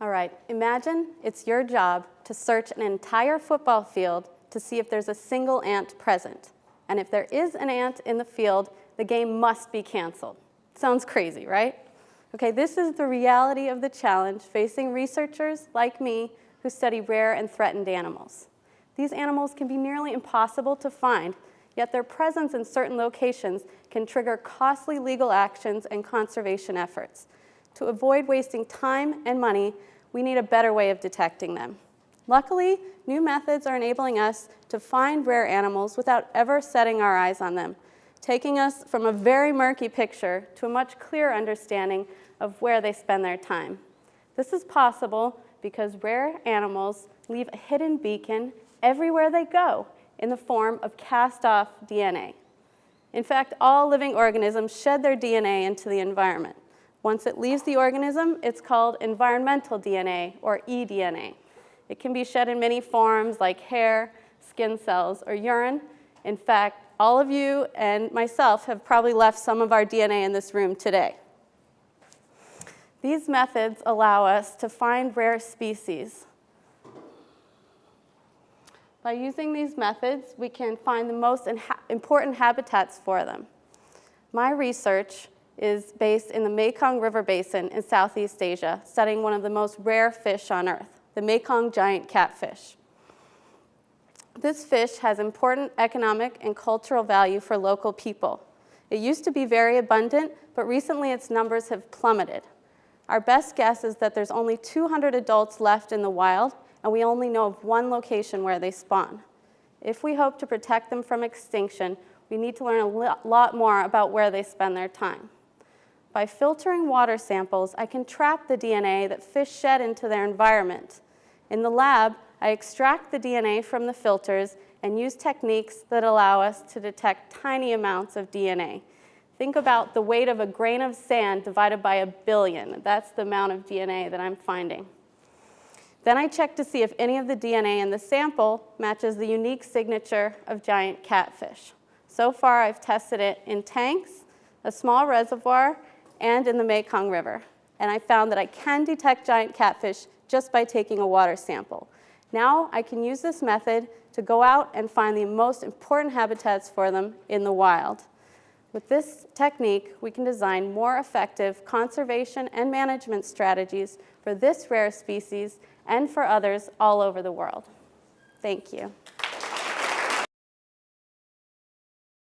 All right, imagine it's your job to search an entire football field to see if there's a single ant present. And if there is an ant in the field, the game must be canceled. Sounds crazy, right? Okay, this is the reality of the challenge facing researchers like me who study rare and threatened animals. These animals can be nearly impossible to find, yet their presence in certain locations can trigger costly legal actions and conservation efforts. To avoid wasting time and money, we need a better way of detecting them. Luckily, new methods are enabling us to find rare animals without ever setting our eyes on them, taking us from a very murky picture to a much clearer understanding of where they spend their time. This is possible because rare animals leave a hidden beacon everywhere they go in the form of cast-off DNA. In fact, all living organisms shed their DNA into the environment. Once it leaves the organism, it's called environmental DNA, or eDNA. It can be shed in many forms like hair, skin cells, or urine. In fact, all of you and myself have probably left some of our DNA in this room today. These methods allow us to find rare species. By using these methods, we can find the most important habitats for them. My research is based in the Mekong River Basin in Southeast Asia, studying one of the most rare fish on Earth, the Mekong giant catfish. This fish has important economic and cultural value for local people. It used to be very abundant, but recently its numbers have plummeted. Our best guess is that there's only 200 adults left in the wild, and we only know of one location where they spawn. If we hope to protect them from extinction, we need to learn a lot more about where they spend their time. By filtering water samples, I can trap the DNA that fish shed into their environment. In the lab, I extract the DNA from the filters and use techniques that allow us to detect tiny amounts of DNA. Think about the weight of a grain of sand divided by 1 billion. That's the amount of DNA that I'm finding. Then I check to see if any of the DNA in the sample matches the unique signature of giant catfish. So far, I've tested it in tanks, a small reservoir, and in the Mekong River. And I found that I can detect giant catfish just by taking a water sample. Now I can use this method to go out and find the most important habitats for them in the wild. With this technique, we can design more effective conservation and management strategies for this rare species and for others all over the world. Thank you.